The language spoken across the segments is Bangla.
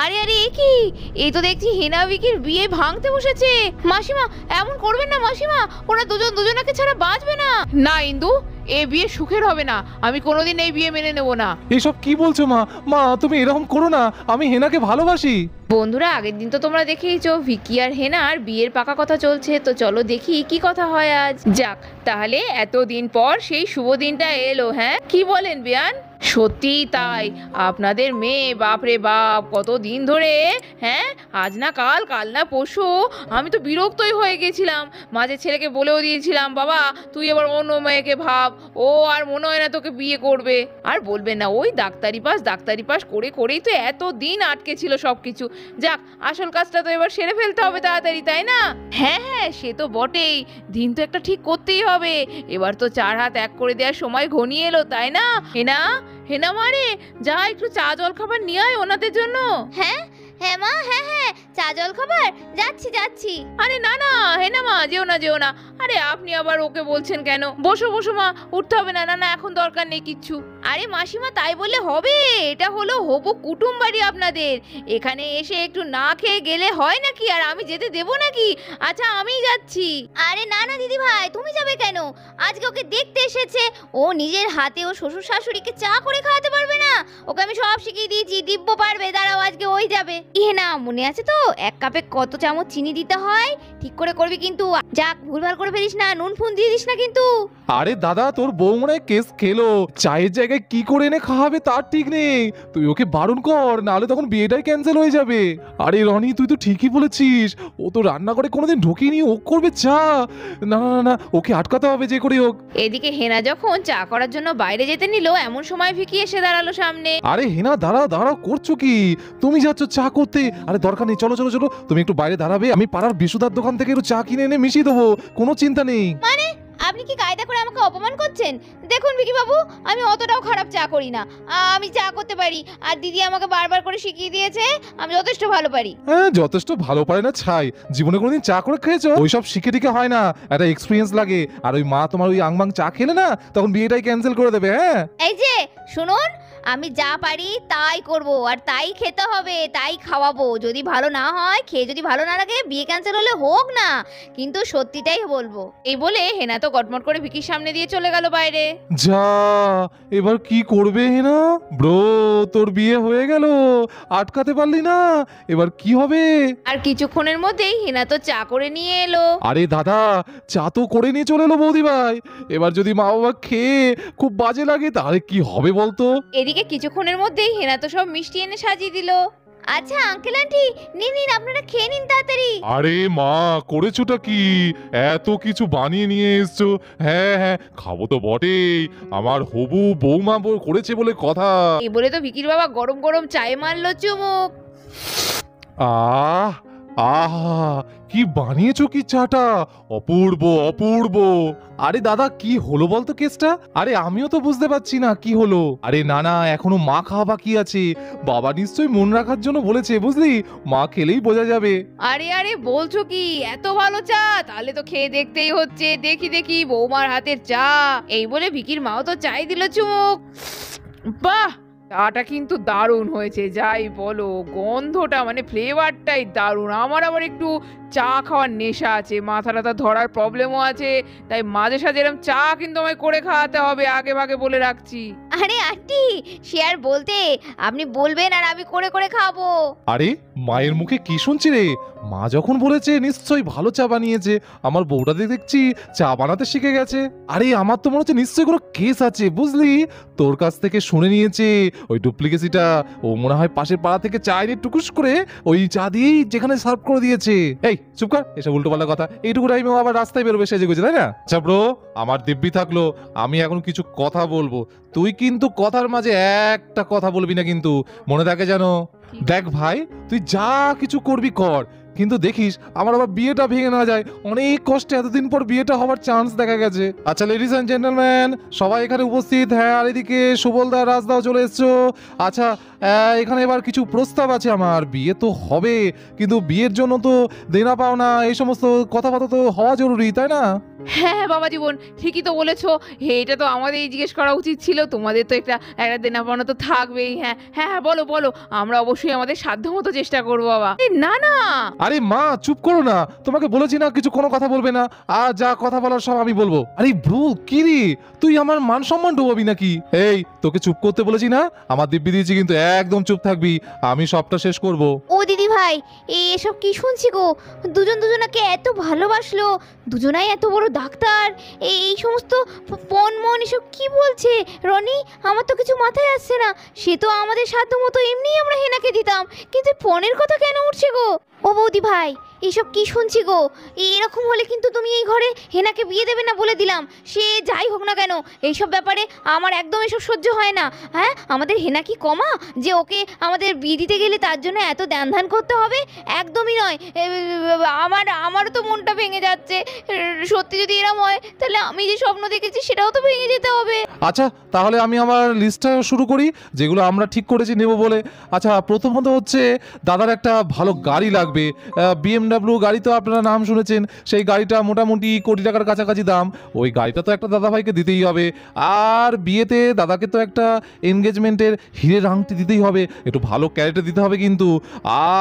আরে আরে এ কি? এই তো দেখছি হেনা ভিকির বিয়ে ভাঙতে বসেছে। মাসিমা এমন করবেন না মাসিমা, ওরা দুজন দুজনাকে ছাড়া বাঁচবে না। না ইন্দু, এ বিয়ে সুখের হবে না, আমি কোনোদিন এই বিয়ে মেনে নেব না। এসব কি বলছো মা? মা তুমি এরকম করো না, আমি হেনাকে ভালোবাসি। বন্ধুরা, আগের দিন তো তোমরা দেখেইছো ভিকি আর হেনার বিয়ের পাকা কথা চলছে, তো চলো দেখি কি কথা হয় আজ। যাক, তাহলে এতদিন পর সেই শুভ দিনটা এলো। হ্যাঁ কি বলেন বিয়ান? সত্যিই তাই, আপনাদের মেয়ে বাপরে বাপ কত দিন ধরে, হ্যাঁ আজ না কাল, কাল না পরশু, আমি তো বিরক্তই হয়ে গেছিলাম। মাঝে ছেলেকে বলেও দিয়েছিলাম, বাবা তুই এবার অন্য মেয়েকে ভাব, ও আর মনে হয় না তোকে বিয়ে করবে। আর বলবেন না, ওই ডাক্তারি পাস করে করেই তো এত দিন আটকে ছিল সব কিছু। যাক, আসল কাজটা তো এবার সেরে ফেলতে হবে তাড়াতাড়ি, তাই না? হ্যাঁ হ্যাঁ, সে তো বটেই, দিন তো একটা ঠিক করতেই হবে। এবার তো 4 হাত এক করে দেওয়ার সময় ঘনিয়ে এলো, তাই না? হেনা, হেনা মারে, যা একটু চা জল খাবার নিয়ে আয় ওনাদের জন্য। হ্যাঁ হ্যাঁ মা, হ্যাঁ হ্যাঁ, চা জল খাবার যাচ্ছি যাচ্ছি। আরে না না হেনা মা, যেও না যেও না। আরে আপনি আবার ওকে বলছেন কেন? বসো বসো মা, উঠতে হবে না। না না, এখন দরকার নেই কিচ্ছু। আরে মাসিমা তাই বললে হবে? এটা হলো হবু কুটুম বাড়ি আপনাদের, এখানে এসে একটু না খেয়ে গেলে হয় নাকি? আর আমি যেতে দেবো নাকি? আচ্ছা আমিই যাচ্ছি। আরে না না দিদি ভাই, তুমি যাবে কেন? আজকে ওকে দেখতে এসেছে, ও নিজের হাতে ও শ্বশুর শাশুড়িকে চা করে খাওয়াতে পারবে না? ওকে আমি সব শিখিয়ে দিয়েছি, দিব্য পারবে। দাঁড়াও, আজকে ওই যাবে। ইহে না, মনে আছে তো এক কাপে কত চামচ চিনি দিতে হয়? ঠিক করে করবি কিন্তু, যাক ভুলভাল করে ফেলিস না, নুন ফুন দিয়ে দিস না কিন্তু। আরে দাদা, তোর বউ মনে হয় কেস খেলো, চায়ের জায়গায় কি করে এনে খাওয়াবে তার ঠিক নেই। তুই ওকে বারণ কর, নাহলে তখন বিয়েটাই ক্যান্সেল হয়ে যাবে। আরে রনি, তুই তো ঠিকই বলেছিস, ও তো রান্না করে কোনোদিন ঢোকেনি, ও করবে চা। না না না, ওকে আটকাতে হবে যে করে হোক। এদিকে হেনা যখন চা করার জন্য বাইরে যেতে নিল, এমন সময় ভিকি এসে দাঁড়ালো সামনে। আরে হেনা, দাঁড়াও দাঁড়াও, করছো কি? তুমি যাচ্ছ চা করতে? আরে দরকার নেই, চলো চলো চলো, তুমি একটু বাইরে দাঁড়াবে, আমি পাড়ার বিশুদার দোকান থেকে একটু চা কিনে এনে মিশিয়ে দেবো, কোনো চিন্তা নেই। মানে আপনি কি কায়দা করে আমাকে অপমান করছেন? দেখুন ভিকি বাবু, আমি অতটাও খারাপ চা করি না, আমি চা করতে পারি। আর দিদি আমাকে বারবার করে শিখিয়ে দিয়েছে, আমি যথেষ্ট ভালো পারি। হ্যাঁ, যথেষ্ট ভালো পারে না ছাই, জীবনে কোনোদিন চা করে খেয়েছো? ওইসব শিখে টিকে হয় না, একটা এক্সপিরিয়েন্স লাগে। আর ওই মা তোমার ওই আংবাং চা খেলে না, তখন বিয়েটাই ক্যান্সেল করে দেবে। হ্যাঁ এই যে শুনুন, আমি যা পারি তাই করব, আর তাই খেতে হবে, তাই খাওয়াবো। যদি ভালো না হয়, খেয়ে যদি ভালো না লাগে, বিয়ে ক্যান্সেল হলে হোক না, কিন্তু সত্যিটাই বলবো। এই বলে হেনা তো গটমট করে ভিকির সামনে দিয়ে চলে গেল বাইরে। যা, এবার কি করবে হেনা? ব্রো, তোর বিয়ে হয়ে গেল, আটকাতে পারলি না, এবার কি হবে? আর কিছুক্ষণের মধ্যেই হেনা তো চা করে নিয়ে এলো। আরে দাদা, চা তো করে নিয়ে চলে এলো বৌদি ভাই, এবার যদি মা বাবা খেয়ে খুব বাজে লাগে তাহলে কি হবে বলতো? এদিকে কিছুক্ষণের মধ্যেই হেনা তো সব মিষ্টি এনে সাজিয়ে দিল। আচ্ছা আঙ্কেল আন্টি, নিন নিন, আপনারা খেয়ে নিন তাড়াতাড়ি। আরে মা, করেছোটা কি? এত কিছু বানিয়ে নিয়ে এসছো। হ্যাঁ হ্যাঁ, খাবো তো বটেই, আমার হবু বৌমা করেছে বলে কথা। এই বলে তো ভিকির বাবা গরম গরম চায়ে মারলো চুমুক। আহ আহা, কি বানিয়েছো কি চাটা, অপূর্ব অপূর্ব। আরে দাদা, কি হলো বলতো কেসটা? আরে আমিও তো বুঝতে পারছি না কি হলো। আরে না না, এখনো মা খাওয়া বাকি আছে, বাবা নিশ্চয়ই মন রাখার জন্য বলেছে, বুঝলি, মা খেলেই বোঝা যাবে। আরে আরে বলছো কি, এত ভালো চা? তাহলে তো খেয়ে দেখতেই হচ্ছে, দেখি দেখি বৌমার হাতের চা। এই বলে ভিকির মাও তো চাই দিল চুমুক। বাহ, চাটা কিন্তু দারুণ হয়েছে, যাই বলো, গন্ধটা মানে ফ্লেভারটাই দারুণ। আমার আবার একটু চা খাওয়ার নেশা আছে, মাথা টাথা ধরার প্রবলেমও আছে, তাই মাঝে সাঝে এরকম চা কিন্তু আমায় করে খাওয়াতে হবে, আগে ভাগে বলে রাখছি। আরে আন্টি, সে আর বলতে, আপনি বলবেন আর আমি করে করে খাবো। আরে মায়ের মুখে কি শুনছি রে? মা যখন বলেছে নিশ্চয়ই ভালো চা বানিয়েছে, আমার বউটাতে দেখছি চা বানাতে শিখে গেছে। আরে আমার তো মনে হচ্ছে নিশ্চয়ই কোনো কেস আছে, বুঝলি, তোর কাছ থেকে শুনে নিয়েছে ওই ডুপ্লিকেসিটা। ও মনে হয় পাশের পাড়া থেকে চা এনে টুকুস করে ওই চা দিয়েই যেখানে সার্ভ করে দিয়েছে। এই চুপ কর, এসব উল্টো পাল্টা কথা, এইটুকু টাইমে আবার রাস্তায় বেরোবে সেজে গুজে, তাই না? আচ্ছা ব্রো, আমার দিব্যি থাকলো, আমি এখন কিছু কথা বলবো, তুই কিন্তু কথার মাঝে একটা কথা বলবি না কিন্তু, মনে থাকে যেন। দেখ ভাই, তুই যা কিছু করবি কর, কিন্তু দেখিস আমার আবার বিয়েটা ভেঙে না যায়। অনেক কষ্টে এতদিন পর বিয়েটা হওয়ার চান্স দেখা গেছে। আচ্ছা লেডিস এন্ড জেন্টলম্যান, সবাই এখানে উপস্থিত। হ্যাঁ, আর এদিকে সুবলদা, রাজদাও চলে এসছো। আচ্ছা, এখানে এবার কিছু প্রস্তাব আছে আমার। বিয়ে তো হবে, কিন্তু বিয়ের জন্য তো দেনা পাওনা এই সমস্ত কথাবার্তা তো হওয়া জরুরি, তাই না? হ্যাঁ বাবা জীবন, ঠিকই তো বলেছো। এটা তো আমাদেরই জিজ্ঞেস করা উচিত ছিল। তোমাদের তো একটা একটা দেনা পাওনা তো থাকবেই। হ্যাঁ হ্যাঁ হ্যাঁ, বলো বলো, আমরা অবশ্যই আমাদের সাধ্যমতো চেষ্টা করবো বাবা। না না, আরে মা চুপ করো না, তোমাকে বলেছি না কিছু কোনো কথা বলবে না, আর যা কথা বলার সব আমি বলবো। আরে ব্রো কি রে, তুই আমার মান সম্মান ডোবাবি নাকি? এই তোকে চুপ করতে বলেছি না, আমার দিব্যি দিয়েছি কিন্তু একদম চুপ থাকবি, আমি সবটা শেষ করব। ও দিদি ভাই, এসব কি শুনছি গো? দুজন দুজনাকে এত ভালোবাসলো, দুজনাই এত বড় ডাক্তার, এই সমস্ত পণ মন এসব কি বলছে রনি? আমার তো কিছু মাথায় আসছে না। সে তো আমাদের সাধ্য মতো এমনিই আমরা হেনাকে দিতাম, কিন্তু পণের কথা কেন উঠছে গো? ও বৌদি ভাই, এসব কি শুনছি গো? এরকম হলে কিন্তু তুমি এই ঘরে হেনাকে বিয়ে দেবে না বলে দিলাম। সে যাই হোক না কেন, এইসব ব্যাপারে আমার একদম এসব সহ্য হয় না। হ্যাঁ, আমাদের হেনা কি কমা যে ওকে বিয়ে দিতে গেলে তার জন্য এত ধ্যান ধ্যান করতে হবে? একদমই নয়। আমারও তো মনটা ভেঙে যাচ্ছে। সত্যি যদি এরম হয় তাহলে আমি যে স্বপ্ন দেখেছি সেটাও তো ভেঙে যেতে হবে। আচ্ছা তাহলে আমি আমার লিস্টটা শুরু করি, যেগুলো আমরা ঠিক করেছি নেব বলে। আচ্ছা প্রথমত হচ্ছে দাদার একটা ভালো গাড়ি লাগবে। BMW গাড়ি তো আপনারা নাম শুনেছেন, সেই গাড়িটা মোটামুটি কোটি টাকার কাছাকাছি দাম। ওই গাড়িটা তো একটা দাদাভাইকে দিতেই হবে। আর বিয়েতে দাদাকে তো একটা এনগেজমেন্টের হিরের আংটি দিতেই হবে, একটু ভালো ক্যারেটে দিতে হবে কিন্তু।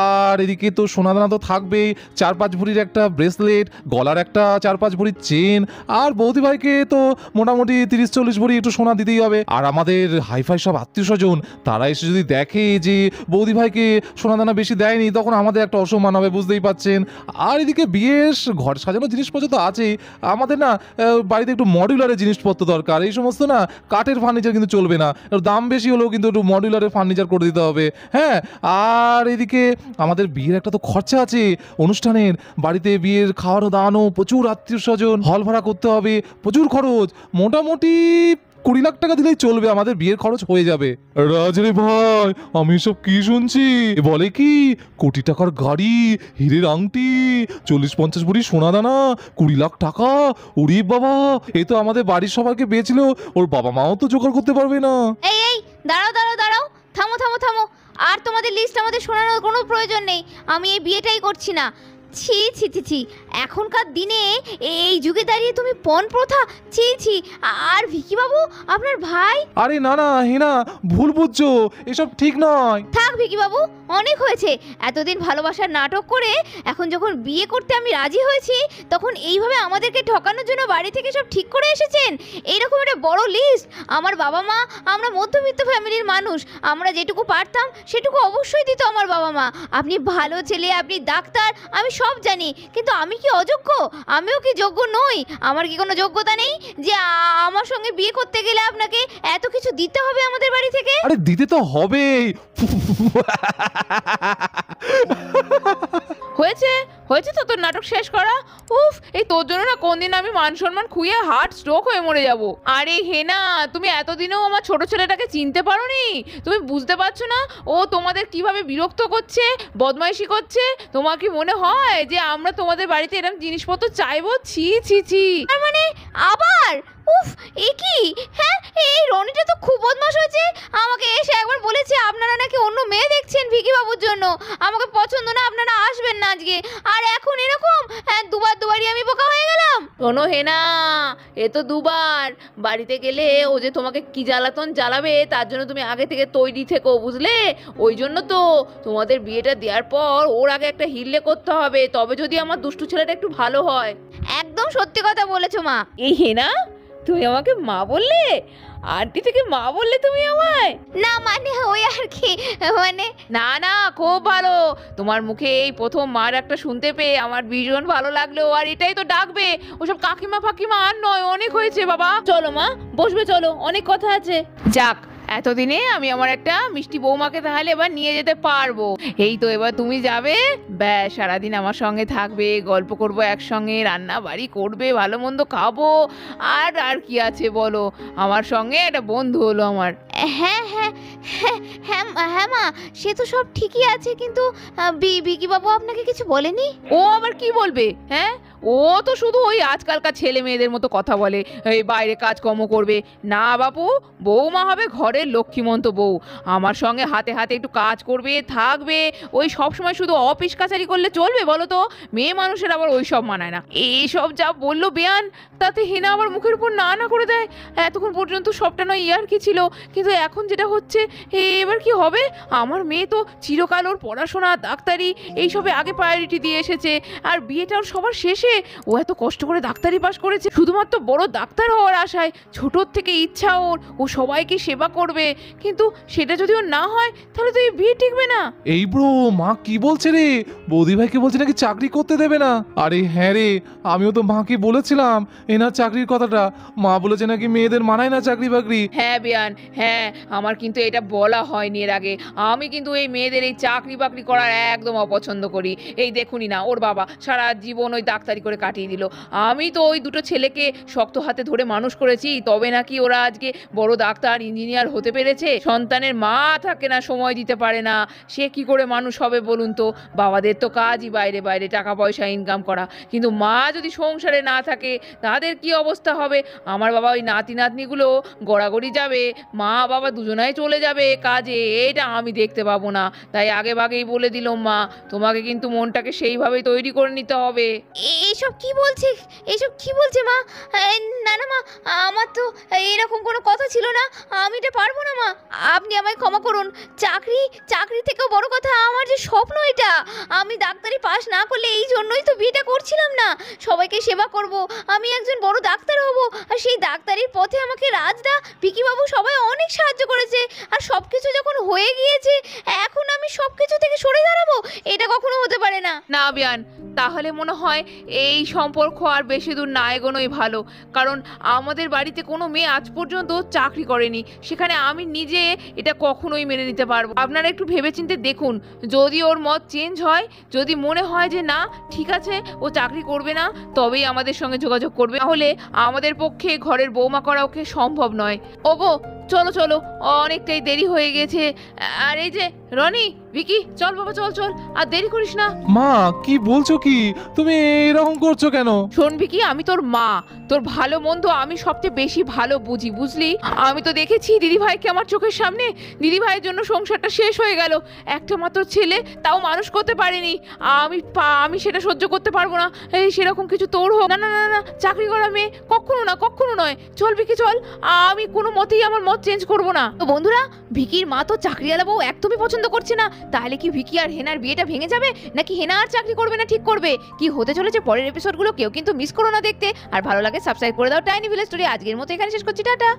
আর এদিকে তো সোনাদানা তো থাকবেই, 4-5 ভরির একটা ব্রেসলেট, গলার একটা 4-5 ভরির চেন, আর বৌদি ভাইকে তো মোটামুটি 30-40 ভরি একটু সোনা দিতেই হবে। আর আমাদের হাইফাই সব আত্মীয় স্বজন তারা এসে যদি দেখে যে বৌদি ভাইকে সোনাদানা বেশি দেয়নি, তখন আমাদের একটা অসম্মান হবে, বুঝতেই পাচ্ছেন। আর এদিকে বিয়ের ঘর সাজানোর জিনিসপত্র তো আছেই, আমাদের না বাড়িতে একটু মডিউলারের জিনিসপত্র দরকার। এই সমস্ত না কাঠের ফার্নিচার কিন্তু চলবে না, দাম বেশি হলেও কিন্তু একটু মডিউলারের ফার্নিচার করে দিতে হবে। হ্যাঁ, আর এদিকে আমাদের বিয়ের একটা তো খরচা আছে, অনুষ্ঠানের বাড়িতে বিয়ের খাওয়ানো দাওয়ানো, প্রচুর আত্মীয় স্বজন, হল ভাড়া করতে হবে, প্রচুর খরচ। মোটামুটি 20 লাখ টাকা দিলেই চলবে, আমাদের বিয়ের খরচ হয়ে যাবে। রাজরে ভাই, আমি সব কি শুনছি? বলে কি কোটি টাকার গাড়ি, হীরের আংটি, 40-50 ভরি সোনা দানা, 20 লাখ টাকা। ওরে বাবা, এ তো আমাদের বাড়ির সবাইকে বেচল, ওর বাবা মাও তো জোগাড় করতে পারবে না। এই দাঁড়াও দাঁড়াও দাঁড়াও, থামো থামো থামো। আর তোমাদের লিস্ট আমাদের শোনানোর কোনো প্রয়োজন নেই, আমি এই বিয়েটাই করছি না। ছি ছি ছি ছি, এখনকার দিনে এই যুগে দাঁড়িয়ে তুমি পণ প্রথা, ছি ছি। আর ভিকি বাবু, আপনার ভাই। আরে না না হিনা, ভুল বুঝছো, এসব ঠিক নয়। থাক ভিকি বাবু, অনেক হয়েছে। এতদিন ভালোবাসার নাটক করে এখন যখন বিয়ে করতে আমি রাজি হয়েছি, তখন এইভাবে আমাদেরকে ঠকানোর জন্য বাড়ি থেকে সব ঠিক করে এসেছেন। এইরকম একটা বড় লিস্ট। আমার বাবা মা, আমরা মধ্যবিত্ত ফ্যামিলির মানুষ, আমরা যেটুকু পারতাম সেটুকু অবশ্যই দিত আমার বাবা মা। আপনি ভালো ছেলে, আপনি ডাক্তার, আমি সব জানি, কিন্তু আমি কি অযোগ্য? আমিও কি যোগ্য নই? আমার কি কোনো যোগ্যতা নেই যে আমার সঙ্গে বিয়ে করতে গেলে আপনাকে এত কিছু দিতে হবে আমাদের বাড়ি থেকে? আরে দিতে তো হবেই। হয়েছে হয়েছে তো তোর নাটক শেষ করা। উফ, এই তোর জন্য না কোনদিন আমি মান সম্মান খুইয়ে হার্ট স্ট্রোক হয়ে মরে যাব। আরে হেনা, তুমি এতদিনেও আমার ছোট ছেলেটাকে চিনতে পারোনি? তুমি বুঝতে পারছো না ও তোমাদের কিভাবে বিরক্ত করছে, বদমাইশি করছে? তোমার কি মনে হয় যে আমরা তোমাদের বাড়িতে এরকম জিনিসপত্র চাইবো? ছি ছি ছি। তার মানে আবার? উফ, এ কি? হ্যাঁ, এই রনিটা তো খুব বদমাশ হয়েছে। আমাকে এসে একবার বলেছে আপনারা নাকি অন্য মেয়ে দেখছেন ভিকি বাবুর জন্য, আমাকে পছন্দ না, আপনারা আসবেন না আজকে। আর এখন এরকম, হ্যাঁ, দুবারই আমি বোকা হয়ে গেলাম। শোনো হেনা, এ তো দুবার। বাড়িতে গেলে ও যে তোমাকে কি জ্বালাতন জ্বালাবে তার জন্য তুমি আগে থেকে তৈরি থেকো, বুঝলে? ওই জন্য তো তোমাদের বিয়েটা দেওয়ার পর ওর আগে একটা হিল্লে করতে হবে, তবে যদি আমার দুষ্টু ছেলেটা একটু ভালো হয়। একদম সত্যি কথা বলেছো মা। এই হেনা, তুমি আমাকে মা বললে? আন্টি থেকে মা বললে তুমি আমায়? না মানে ওই আর কি, মানে না না, খুব ভালো। তোমার মুখে এই প্রথম মার একটা শুনতে পেয়ে আমার ভীষণ ভালো লাগলো। আর এটাই তো ডাকবে, ওসব কাকিমা ফাকিমা আর নয়, অনেক হয়েছে বাবা। চলো মা, বসবে, চলো, অনেক কথা আছে। যাক, এতদিনে আমি আমার একটা মিষ্টি বৌমাকে তাহলে এবার নিয়ে যেতে পারবো। এই তো এবার তুমি যাবে, ব্যাস সারাদিন আমার সঙ্গে থাকবে, গল্প করবো একসঙ্গে, রান্না বাড়ি করবে, ভালো মন্দ খাবো। আর আর কি আছে বলো, আমার সঙ্গে একটা বন্ধু হলো আমার। হ্যাঁ হ্যাঁ হ্যাঁ হ্যাঁ হ্যাঁ মা, সে তো সব ঠিকই আছে, কিন্তু বিকি বাবু আপনাকে কিছু বলেনি? ও আবার কি বলবে? হ্যাঁ, ও তো শুধু ওই আজকালকার ছেলে মেয়েদের মতো কথা বলে, এই বাইরে কাজকর্ম করবে না বাপু, বৌমা হবে ঘরের লক্ষ্মীমন্ত বউ, আমার সঙ্গে হাতে হাতে একটু কাজ করবে, থাকবে। ওই সব সময় শুধু অফিস কাছারি করলে চলবে বলো তো? মেয়ে মানুষের আবার ওই সব মানায় না। এইসব যা বললো বেয়ান, তাতে হেনা আবার মুখের উপর না না করে দেয়। এতক্ষণ পর্যন্ত সবটা নয় ইয়ার কি ছিল, কিন্তু এখন যেটা হচ্ছে এবার কি হবে? আমার মেয়ে তো চিরকাল ওর পড়াশোনা, ডাক্তারি এইসবে আগে প্রায়োরিটি দিয়ে এসেছে, আর বিয়েটা ওর সবার শেষে। ও এত কষ্ট করে ডাক্তারি পাশ করেছে শুধুমাত্র বড় ডাক্তার হওয়ার আশায়। ছোটোর থেকে ইচ্ছা ওর, ও সবাইকে সেবা করবে, কিন্তু সেটা যদি ওর না হয় তাহলে তো এই বিয়ে টিকবে না। এই ব্রো, মা কি বলছে রে? বৌদি ভাইকে বলছে নাকি চাকরি করতে দেবে না। আরে হ্যাঁ রে, আমিও তো মাকে বলেছিলাম এনার চাকরির কথাটা। মা বলেছে নাকি মেয়েদের মানায় না চাকরি বাকরি। হ্যাঁ বিয়ান, হ্যাঁ, আমার কিন্তু এটা বলা হয়নি এর আগে। আমি কিন্তু এই মেয়েদের এই চাকরি বাকরি করার একদম অপছন্দ করি। এই দেখুনি না, ওর বাবা সারা জীবন ওই ডাক্তারি করে কাটিয়ে দিল। আমি তো ওই দুটো ছেলেকে শক্ত হাতে ধরে মানুষ করেছি, তবে নাকি ওরা আজকে বড় ডাক্তার ইঞ্জিনিয়ার হতে পেরেছে। সন্তানের মা থাকে না, সময় দিতে পারে না, সে কি করে মানুষ হবে বলুন তো? বাবাদের তো কাজই বাইরে বাইরে টাকা পয়সা ইনকাম করা, কিন্তু মা যদি সংসারে না থাকে তাদের কি অবস্থা হবে? আমার বাবা ওই নাতি নাতনিগুলো গড়াগড়ি যাবে, মা বাবা দুজনাই চলে যাবে কাজে, এটা আমি দেখতে পাবো না। তাই আগে ভাগেই বলে দিলাম মা, তোমাকে কিন্তু মনটাকে সেইভাবেই তৈরি করে নিতে হবে। এইসব কি বলছে, এইসব কি বলছে মা? না না মা, আমার তো এরকম কোনো কথা ছিল না, আমি এটা পারবো না মা, আপনি আমায় ক্ষমা করুন। চাকরি, চাকরি থেকেও বড় কথা আমার যে স্বপ্ন, এটা আমি ডাক্তারি পাস না করলে এই জন্যই তো বিয়েটা করছিলাম না, সবাইকে সেবা করব, আমি একজন বড় ডাক্তার হব। আর সেই ডাক্তারির পথে আমাকে রাজদা, বিকিবাবু সবাই অনেক সাহায্য করেছে। আর সব কিছু যখন হয়ে গিয়েছে, এখন আমি সব কিছু থেকে সরে দাঁড়াবো? এটা কখনো হতে পারে না। না বিয়ান, তাহলে মনে হয় এই সম্পর্ক আর বেশি দূর না এগোনোই ভালো, কারণ আমাদের বাড়িতে কোনো মেয়ে আজ পর্যন্ত চাকরি করেনি, সেখানে আমি নিজে এটা কখনোই মেনে নিতে পারবো। আপনারা একটু ভেবেচিন্তে দেখুন, যদি ওর মত চেঞ্জ হয়, যদি মনে হয় যে না ঠিক আছে ও চাকরি করবে না, তবেই আমাদের সঙ্গে যোগাযোগ করবে, তাহলে আমাদের পক্ষে ঘরের বৌমা করা ওকে সম্ভব নয়। ওগো চলো চলো, অনেকটাই দেরি হয়ে গেছে। আর এই যে রনি, ভিকি, চল বাবা চল চল, আর দেরি করিস না। মা কি বলছো কি? তুমি এরকম করছো কেন? শোন ভিকি, আমি তোর মা, তোর ভালো মন্দ আমি সবচেয়ে বেশি ভালো বুঝি, বুঝলি? আমি তো দেখেছি দিদিভাইকে আমার চোখের সামনে, দিদিভাইয়ের জন্য সংসারটা শেষ হয়ে গেল, একটা মাত্র ছেলে, তাও মানুষ করতে পারিনি। আমি সেটা সহ্য করতে পারবো না। এই সেরকম কিছু তোর হোক না, না না না, চাকরি করা মেয়ে কখনো না, কখনো নয়। চল ভিকি চল, আমি কোনো মতেই আমার মত চেঞ্জ করবো না। তো বন্ধুরা, ভিকির মা তো চাকরিওয়ালা বউ একদমই পছন্দ করছে না, তাহলে কি ভিকি আর হেনার বিয়েটা ভেঙে যাবে, নাকি হেনা আর চাকরি করবে না ঠিক করবে? কি হতে চলেছে পরের এপিসোডগুলো কেউ কিন্তু মিস করো না দেখতে। আর ভালো লাগে সাবস্ক্রাইব করে দাও টাইনি ভিলেজ স্টোরি। আজকের মতো এখানে শেষ করছি, টাটা।